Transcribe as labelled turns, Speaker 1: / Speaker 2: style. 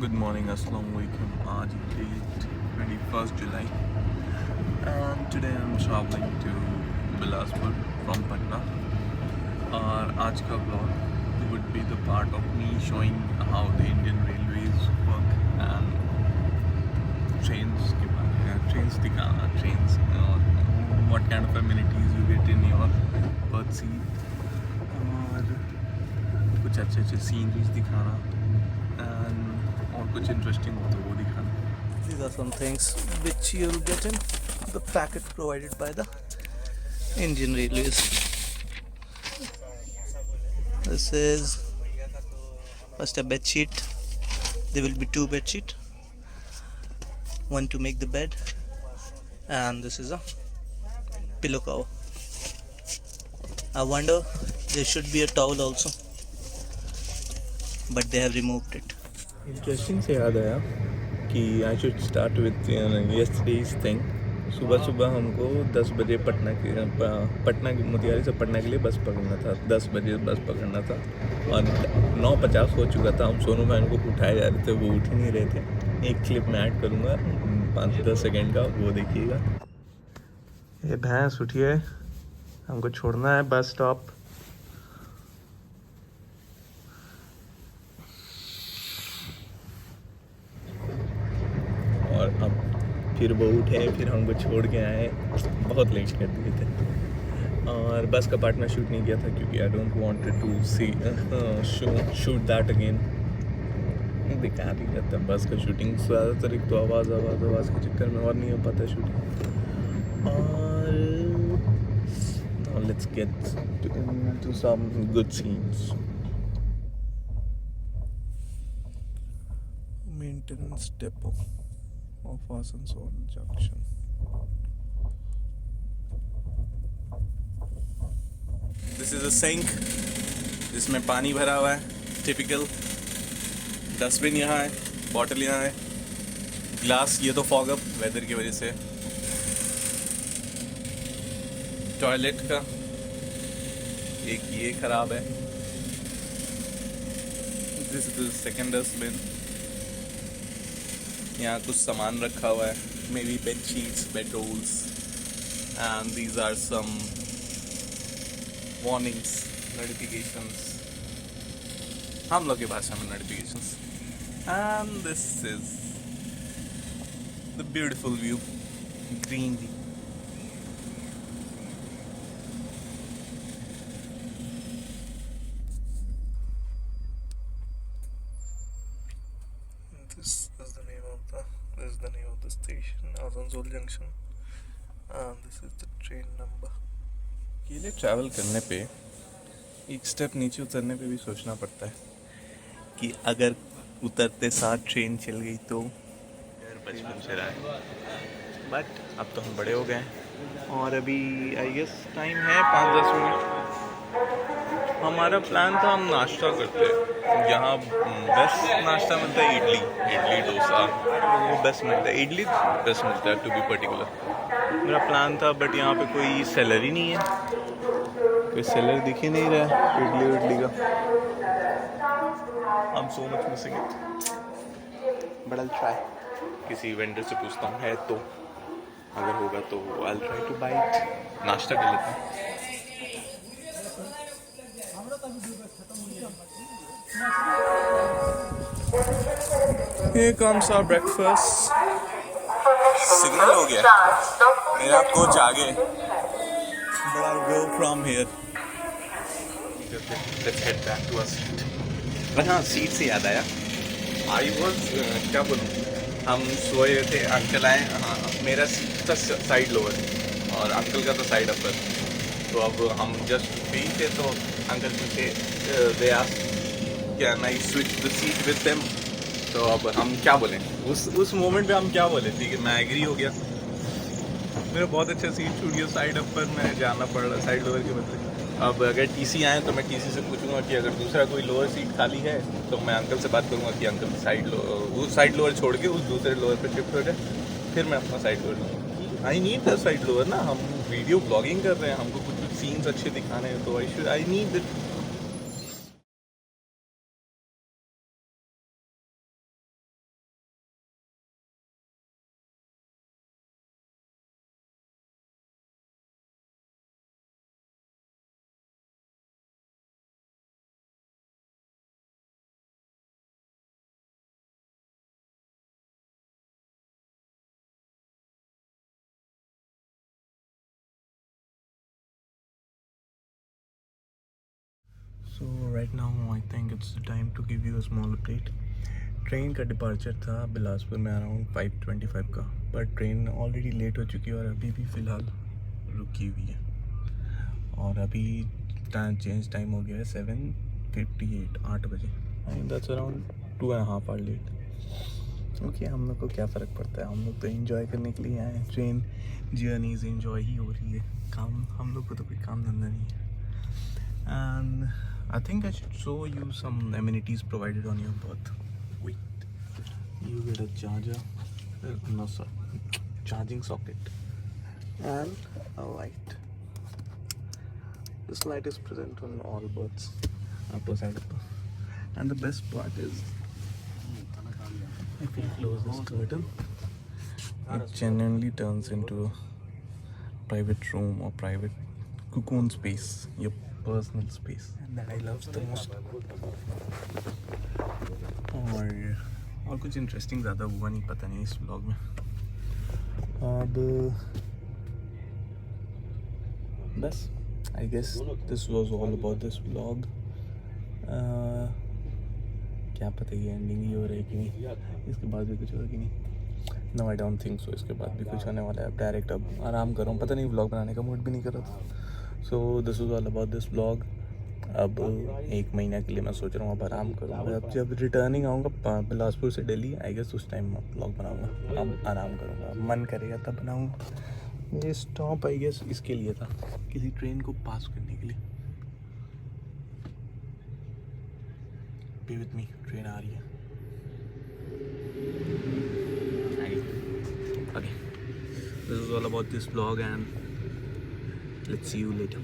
Speaker 1: Good morning, Assalamu alaikum. आज date 21st July and today I'm traveling to Bilaspur from Patna. और आज का vlog would be the part of me showing how the Indian Railways work and trains के बारे में trains दिखाना trains what kind of amenities you get in your berth seat और कुछ अच्छे sceneries दिखाना and और कुछ इंटरेस्टिंग हो तो वो दिखाना.
Speaker 2: These are some things which you'll get in the packet provided by the Indian Railways. This is first a bed sheet. There will be two bed sheet, one to make the bed, and this is a pillow cover. I wonder there should be a towel also, but they have removed it.
Speaker 1: Interesting से याद आया कि I should start with yesterday's thing. सुबह सुबह हमको 10 बजे पटना मोतिहारी से पटना के लिए बस पकड़ना था. 10 बजे बस पकड़ना था और 9:50 हो चुका था. हम सोनू भाई को उठाए जा रहे थे, वो उठ ही नहीं रहे थे. एक क्लिप में ऐड करूँगा 5-10 सेकेंड का, वो देखिएगा. ये भैंस उठिए, हमको छोड़ना है बस स्टॉप. और अब फिर वो उठे, फिर हमको छोड़ के आए. बहुत लेट कर दिए थे और बस का पार्ट में शूट नहीं किया था क्योंकि I don't wanted to see shoot that again. बेकार ही रहता है बस का शूटिंग. ज़्यादातर एक तो आवाज़ के चक्कर में और नहीं हो पाता शूटिंग. और let's get to some good scenes. Maintenance depot of Asansol Junction. This is a sink जिसमें पानी भरा हुआ है. टिपिकल. डस्टबिन यहाँ है, बॉटल यहाँ है, ग्लास. ये तो फॉग अप वेदर की वजह से. टॉयलेट का एक ये खराब है. This is the second dustbin. यहाँ कुछ सामान रखा हुआ है, maybe bed sheets, bed rolls, and these are some warnings, notifications, हम लोग की भाषा में notifications. And this is the beautiful view, greenery. This is the name of the station, Asansol Junction, and this is the train number. अकेले travel करने पे एक step नीचे उतरने पे भी सोचना पड़ता है कि अगर उतरते साथ ट्रेन चल गई तो. यार बचपन से रहा है, बट अब तो हम बड़े हो गए हैं और अभी आई गेस टाइम है 5-10 मिनट. हमारा प्लान था हम नाश्ता करते हैं. यहाँ बेस्ट नाश्ता मिलता है इडली डोसा, वो बेस्ट मिलता है. इडली बेस्ट मिलता है टू बी पर्टिकुलर. मेरा प्लान था बट यहाँ पे कोई सेलर ही नहीं है. कोई सेलर दिख ही नहीं रहा है इडली का. I am so much missing it, but I will try. किसी वेंडर से पूछता हूँ है तो, अगर होगा तो I will try to buy it. नाश्ता कर लेता हूँ. Here comes our breakfast. Signal हो गया, मेरा कोच आगे. But I'll go from here. Let's head back to our seat. but हाँ, सीट से याद आया. I was क्या बोलूँ, हम सोए थे, अंकल आए. हाँ, मेरा सीट था साइड लोअर और अंकल का था साइड अपर. तो अब हम जस्ट फ्री थे तो अंकल पूछे, they asked can I switch the seat with them. तो अब हम क्या बोलें उस मोमेंट पे, हम क्या बोले. ठीक है, मैं एग्री हो गया. मेरा बहुत अच्छा सीट छूट गया साइड अप पर. मैं जाना पड़ रहा साइड लोअर के बदले. अब अगर टीसी आए तो मैं टीसी से पूछूंगा कि अगर दूसरा कोई लोअर सीट खाली है तो मैं अंकल से बात करूंगा कि अंकल साइड लोअर छोड़ के उस दूसरे लोअर पे शिफ्ट हो जाए. फिर मैं अपना साइड लोअर लूँगा. I need the side lower ना. हम वीडियो ब्लॉगिंग कर रहे हैं, हमको कुछ सीन्स अच्छे दिखाने हैं तो I need the So right now I think it's the time to give you a small update. Train का डिपार्चर था बिलासपुर में अराउंड 5:25 का, पर ट्रेन ऑलरेडी लेट हो चुकी है और अभी भी फ़िलहाल रुकी हुई है। और अभी चेंज टाइम हो गया है 7:58, 8 बजे। And that's around 2.5 hour late. Okay, हम लोग को क्या फ़र्क पड़ता है, हम लोग तो एंजॉय करने के लिए आए हैं। ट्रेन जर्नीज एंजॉय ही हो रही है, काम हम लोग को तो कोई काम धंधा नहीं है। And I think I should show you some amenities provided on your berth. Wait, you get a charger, no sorry, charging socket and a light. This light is present on all berths, upper side upper. And the best part is, if you close this curtain, it genuinely turns into a private room or private cocoon space, your personal space, and that I love the most. और कुछ interesting ज़्यादा हुआ नहीं, पता नहीं इस vlog में। अब बस I guess this was all about this vlog. क्या पता ये एंडिंग ही हो रही है कि नहीं, इसके बाद भी कुछ होगा कि नहीं। No I don't think so, इसके बाद भी कुछ होने वाला है। अब डायरेक्ट अब आराम करूँ, पता नहीं व्लॉग बनाने का मूड भी नहीं कर रहा था। So this was all about this vlog. अब 1 महीना के लिए मैं सोच रहा हूँ अब आराम करूँगा। अब जब रिटर्निंग आऊँगा बिलासपुर से दिल्ली, आई गेस उस टाइम मैं व्लॉग बनाऊँगा। अब आराम करूँगा, मन करेगा तब बनाऊँगा। ये स्टॉप आई गेस इसके लिए था, किसी ट्रेन को पास करने के लिए। बी विथ मी, ट्रेन आ रही है। Okay, this is all about this vlog and let's see you later.